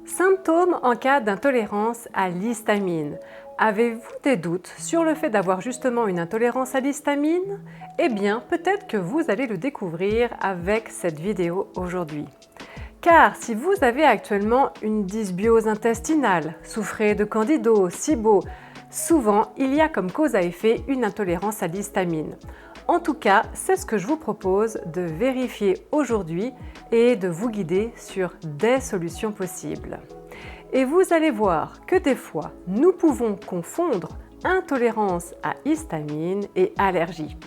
Symptômes en cas d'intolérance à l'histamine. Avez-vous des doutes sur le fait d'avoir justement une intolérance à l'histamine? Eh bien, peut-être que vous allez le découvrir avec cette vidéo aujourd'hui. Car si vous avez actuellement une dysbiose intestinale, souffrez de candidose, SIBO, souvent il y a comme cause à effet une intolérance à l'histamine. En tout cas, c'est ce que je vous propose de vérifier aujourd'hui et de vous guider sur des solutions possibles. Et vous allez voir que des fois, nous pouvons confondre intolérance à histamine et allergie.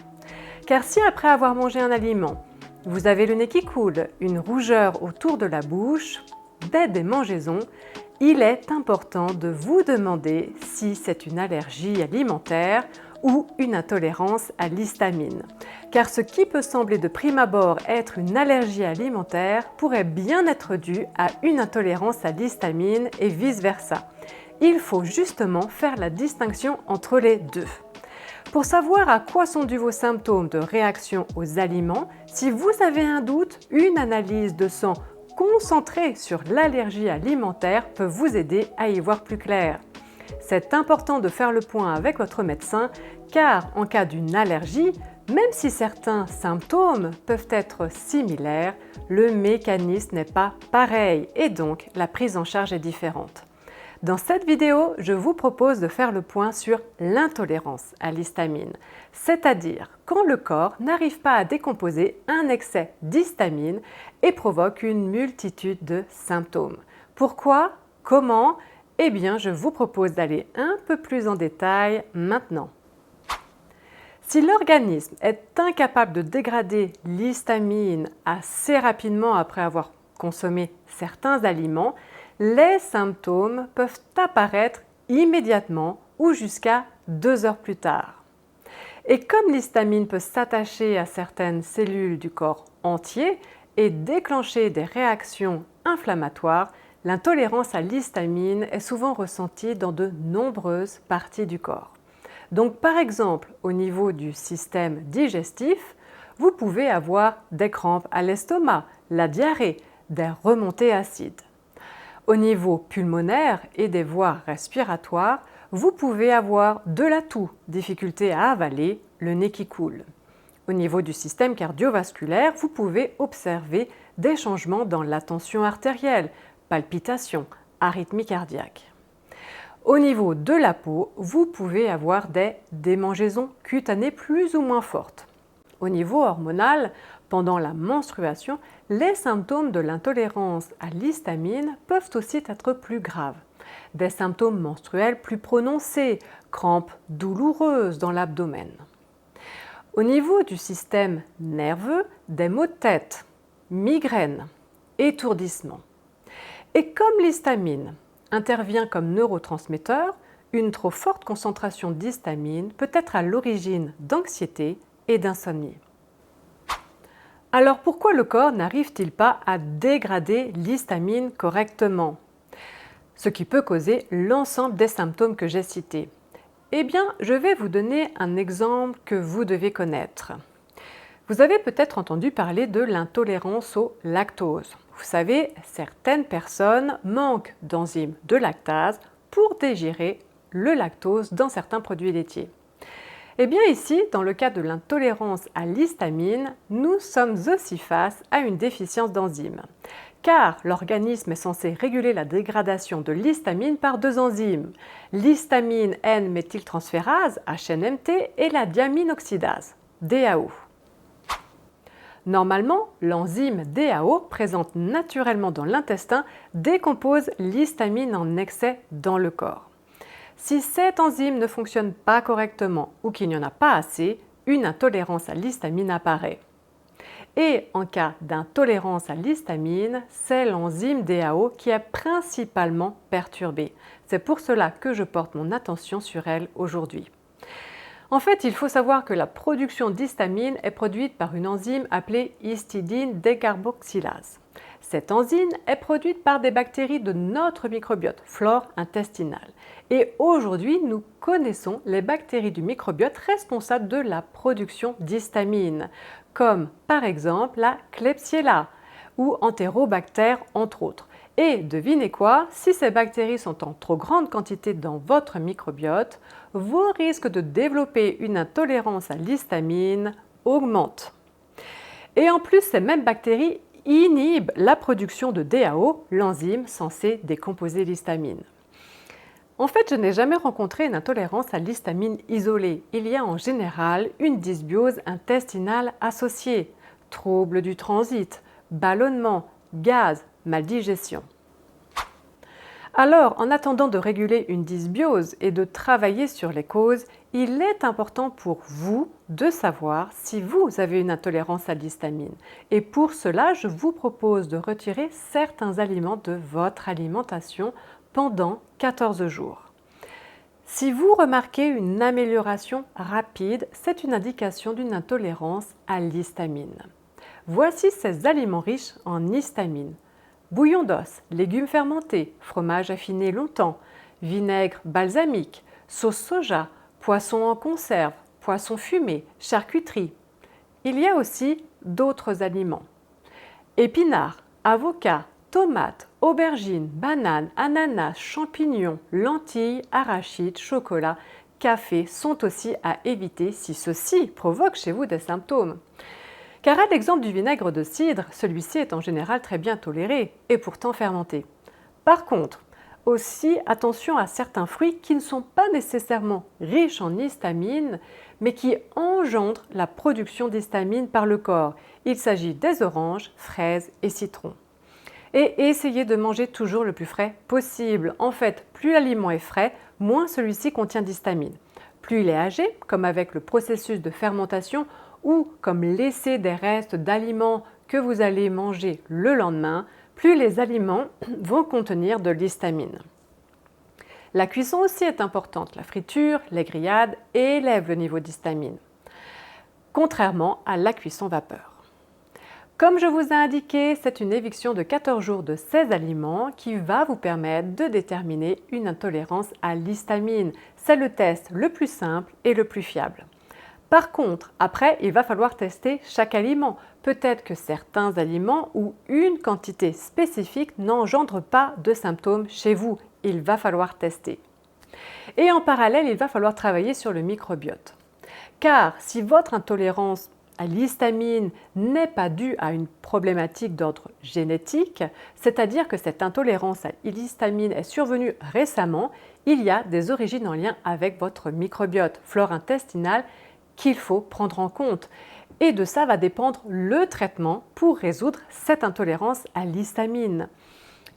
Car si après avoir mangé un aliment, vous avez le nez qui coule, une rougeur autour de la bouche, des démangeaisons, il est important de vous demander si c'est une allergie alimentaire ou une intolérance à l'histamine. Car ce qui peut sembler de prime abord être une allergie alimentaire pourrait bien être dû à une intolérance à l'histamine et vice-versa. Il faut justement faire la distinction entre les deux. Pour savoir à quoi sont dus vos symptômes de réaction aux aliments, si vous avez un doute, une analyse de sang concentrée sur l'allergie alimentaire peut vous aider à y voir plus clair. C'est important de faire le point avec votre médecin car en cas d'une allergie, même si certains symptômes peuvent être similaires, le mécanisme n'est pas pareil et donc la prise en charge est différente. Dans cette vidéo, je vous propose de faire le point sur l'intolérance à l'histamine, c'est-à-dire quand le corps n'arrive pas à décomposer un excès d'histamine et provoque une multitude de symptômes. Pourquoi? Comment? Eh bien, je vous propose d'aller un peu plus en détail maintenant. Si l'organisme est incapable de dégrader l'histamine assez rapidement après avoir consommé certains aliments, les symptômes peuvent apparaître immédiatement ou jusqu'à 2 heures plus tard. Et comme l'histamine peut s'attacher à certaines cellules du corps entier et déclencher des réactions inflammatoires, l'intolérance à l'histamine est souvent ressentie dans de nombreuses parties du corps. Donc par exemple, au niveau du système digestif, vous pouvez avoir des crampes à l'estomac, la diarrhée, des remontées acides. Au niveau pulmonaire et des voies respiratoires, vous pouvez avoir de la toux, difficulté à avaler, le nez qui coule. Au niveau du système cardiovasculaire, vous pouvez observer des changements dans la tension artérielle, palpitations, arythmie cardiaque. Au niveau de la peau, vous pouvez avoir des démangeaisons cutanées plus ou moins fortes. Au niveau hormonal, pendant la menstruation, les symptômes de l'intolérance à l'histamine peuvent aussi être plus graves. Des symptômes menstruels plus prononcés, crampes douloureuses dans l'abdomen. Au niveau du système nerveux, des maux de tête, migraines, étourdissements. Et comme l'histamine intervient comme neurotransmetteur, une trop forte concentration d'histamine peut être à l'origine d'anxiété et d'insomnie. Alors pourquoi le corps n'arrive-t-il pas à dégrader l'histamine correctement? Ce qui peut causer l'ensemble des symptômes que j'ai cités. Eh bien, je vais vous donner un exemple que vous devez connaître. Vous avez peut-être entendu parler de l'intolérance au lactose. Vous savez, certaines personnes manquent d'enzymes de lactase pour digérer le lactose dans certains produits laitiers. Eh bien ici, dans le cas de l'intolérance à l'histamine, nous sommes aussi face à une déficience d'enzymes. Car l'organisme est censé réguler la dégradation de l'histamine par 2 enzymes, l'histamine N-méthyltransférase, HNMT, et la diaminoxydase, DAO. Normalement, l'enzyme DAO, présente naturellement dans l'intestin, décompose l'histamine en excès dans le corps. Si cette enzyme ne fonctionne pas correctement ou qu'il n'y en a pas assez, une intolérance à l'histamine apparaît. Et en cas d'intolérance à l'histamine, c'est l'enzyme DAO qui est principalement perturbée. C'est pour cela que je porte mon attention sur elle aujourd'hui. En fait, il faut savoir que la production d'histamine est produite par une enzyme appelée histidine décarboxylase. Cette enzyme est produite par des bactéries de notre microbiote, flore intestinale. Et aujourd'hui, nous connaissons les bactéries du microbiote responsables de la production d'histamine, comme par exemple la Klebsiella ou Enterobacter entre autres. Et devinez quoi, si ces bactéries sont en trop grande quantité dans votre microbiote, vos risques de développer une intolérance à l'histamine augmentent. Et en plus, ces mêmes bactéries inhibent la production de DAO, l'enzyme censée décomposer l'histamine. En fait, je n'ai jamais rencontré une intolérance à l'histamine isolée. Il y a en général une dysbiose intestinale associée, troubles du transit, ballonnement, gaz, maldigestion. Alors, en attendant de réguler une dysbiose et de travailler sur les causes, il est important pour vous de savoir si vous avez une intolérance à l'histamine. Et pour cela, je vous propose de retirer certains aliments de votre alimentation pendant 14 jours. Si vous remarquez une amélioration rapide, c'est une indication d'une intolérance à l'histamine. Voici ces aliments riches en histamine. Bouillon d'os, légumes fermentés, fromage affiné longtemps, vinaigre balsamique, sauce soja, poisson en conserve, poisson fumé, charcuterie. Il y a aussi d'autres aliments. Épinards, avocats, tomates, aubergines, bananes, ananas, champignons, lentilles, arachides, chocolat, café sont aussi à éviter si ceux-ci provoquent chez vous des symptômes. Car à l'exemple du vinaigre de cidre, celui-ci est en général très bien toléré et pourtant fermenté. Par contre, aussi attention à certains fruits qui ne sont pas nécessairement riches en histamine, mais qui engendrent la production d'histamine par le corps. Il s'agit des oranges, fraises et citrons. Et essayez de manger toujours le plus frais possible. En fait, plus l'aliment est frais, moins celui-ci contient d'histamine. Plus il est âgé, comme avec le processus de fermentation, ou comme laisser des restes d'aliments que vous allez manger le lendemain, plus les aliments vont contenir de l'histamine. La cuisson aussi est importante. La friture, les grillades élèvent le niveau d'histamine, contrairement à la cuisson vapeur. Comme je vous ai indiqué, c'est une éviction de 14 jours de ces aliments qui va vous permettre de déterminer une intolérance à l'histamine. C'est le test le plus simple et le plus fiable. Par contre, après, il va falloir tester chaque aliment. Peut-être que certains aliments ou une quantité spécifique n'engendrent pas de symptômes chez vous. Il va falloir tester. Et en parallèle, il va falloir travailler sur le microbiote. Car si votre intolérance à l'histamine n'est pas due à une problématique d'ordre génétique, c'est-à-dire que cette intolérance à l'histamine est survenue récemment, il y a des origines en lien avec votre microbiote, flore intestinale, qu'il faut prendre en compte. Et de ça va dépendre le traitement pour résoudre cette intolérance à l'histamine.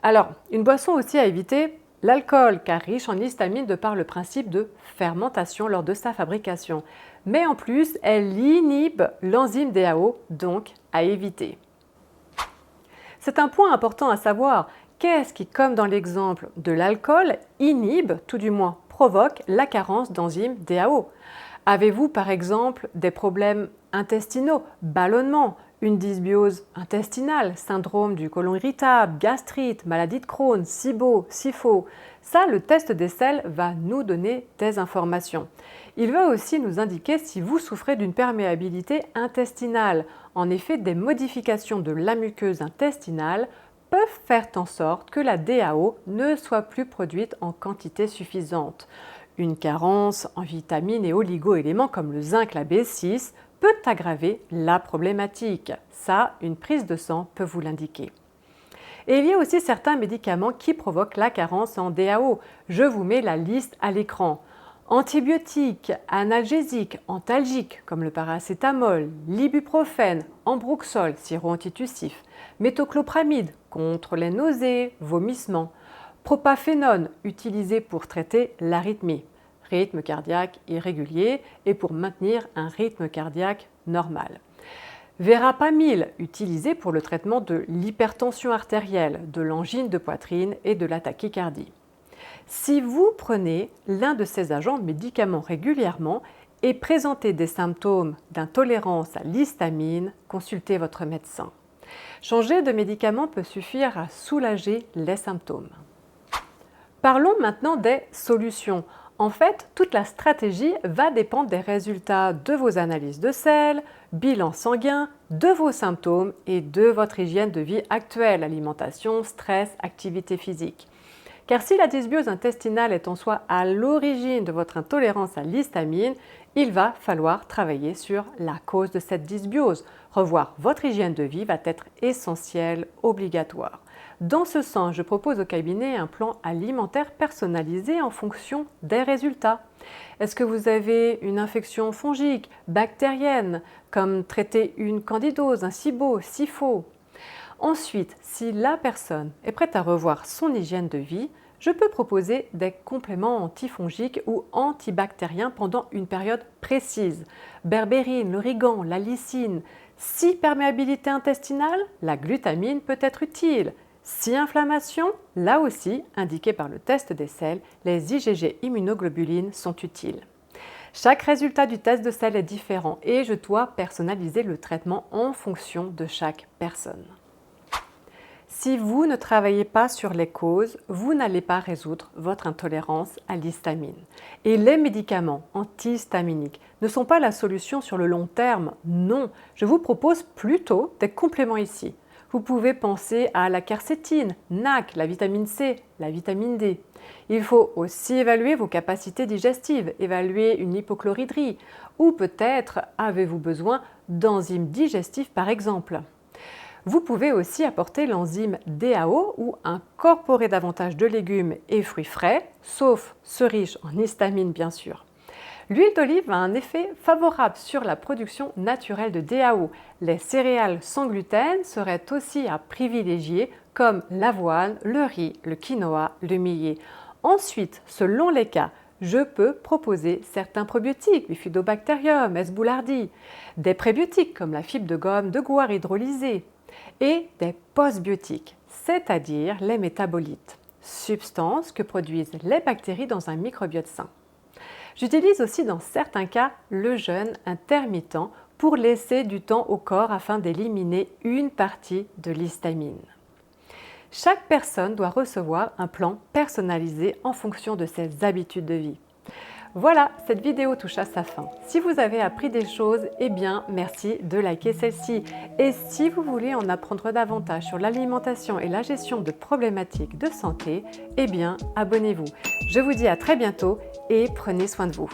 Alors, une boisson aussi à éviter, l'alcool, car riche en histamine de par le principe de fermentation lors de sa fabrication. Mais en plus, elle inhibe l'enzyme DAO, donc à éviter. C'est un point important à savoir. Qu'est-ce qui, comme dans l'exemple de l'alcool, inhibe, tout du moins provoque, la carence d'enzyme DAO? Avez-vous par exemple des problèmes intestinaux, ballonnement, une dysbiose intestinale, syndrome du côlon irritable, gastrite, maladie de Crohn, SIBO, SIFO? Ça, le test des selles va nous donner des informations. Il va aussi nous indiquer si vous souffrez d'une perméabilité intestinale. En effet, des modifications de la muqueuse intestinale peuvent faire en sorte que la DAO ne soit plus produite en quantité suffisante. Une carence en vitamines et oligo-éléments comme le zinc, la B6 peut aggraver la problématique. Ça, une prise de sang peut vous l'indiquer. Et il y a aussi certains médicaments qui provoquent la carence en DAO. Je vous mets la liste à l'écran. Antibiotiques, analgésiques, antalgiques comme le paracétamol, l'ibuprofène, ambroxol, sirop antitussif, métoclopramide contre les nausées, vomissements, propafénone utilisé pour traiter l'arythmie, rythme cardiaque irrégulier et pour maintenir un rythme cardiaque normal. Verapamil utilisé pour le traitement de l'hypertension artérielle, de l'angine de poitrine et de la tachycardie. Si vous prenez l'un de ces agents médicaments régulièrement et présentez des symptômes d'intolérance à l'histamine, consultez votre médecin. Changer de médicament peut suffire à soulager les symptômes. Parlons maintenant des solutions. En fait, toute la stratégie va dépendre des résultats de vos analyses de sel, bilan sanguin, de vos symptômes et de votre hygiène de vie actuelle, alimentation, stress, activité physique. Car si la dysbiose intestinale est en soi à l'origine de votre intolérance à l'histamine, il va falloir travailler sur la cause de cette dysbiose. Revoir votre hygiène de vie va être essentiel, obligatoire. Dans ce sens, je propose au cabinet un plan alimentaire personnalisé en fonction des résultats. Est-ce que vous avez une infection fongique, bactérienne, comme traiter une candidose, un SIBO, SIFO? Ensuite, si la personne est prête à revoir son hygiène de vie, je peux proposer des compléments antifongiques ou antibactériens pendant une période précise. Berbérine, l'origan, la lysine. Si perméabilité intestinale, la glutamine peut être utile. Si inflammation, là aussi, indiqué par le test des sels, les IgG immunoglobulines sont utiles. Chaque résultat du test de sel est différent et je dois personnaliser le traitement en fonction de chaque personne. Si vous ne travaillez pas sur les causes, vous n'allez pas résoudre votre intolérance à l'histamine. Et les médicaments antihistaminiques ne sont pas la solution sur le long terme, non. Je vous propose plutôt des compléments ici. Vous pouvez penser à la quercétine, NAC, la vitamine C, la vitamine D. Il faut aussi évaluer vos capacités digestives, évaluer une hypochloridrie ou peut-être avez-vous besoin d'enzymes digestifs par exemple. Vous pouvez aussi apporter l'enzyme DAO ou incorporer davantage de légumes et fruits frais, sauf ceux riches en histamine bien sûr. L'huile d'olive a un effet favorable sur la production naturelle de DAO. Les céréales sans gluten seraient aussi à privilégier comme l'avoine, le riz, le quinoa, le millet. Ensuite, selon les cas, je peux proposer certains probiotiques, Bifidobacterium, S. boulardii, des prébiotiques comme la fibre de gomme de goire hydrolysée et des postbiotiques, c'est-à-dire les métabolites, substances que produisent les bactéries dans un microbiote sain. J'utilise aussi dans certains cas le jeûne intermittent pour laisser du temps au corps afin d'éliminer une partie de l'histamine. Chaque personne doit recevoir un plan personnalisé en fonction de ses habitudes de vie. Voilà, cette vidéo touche à sa fin. Si vous avez appris des choses, eh bien, merci de liker celle-ci. Et si vous voulez en apprendre davantage sur l'alimentation et la gestion de problématiques de santé, eh bien, abonnez-vous. Je vous dis à très bientôt et prenez soin de vous.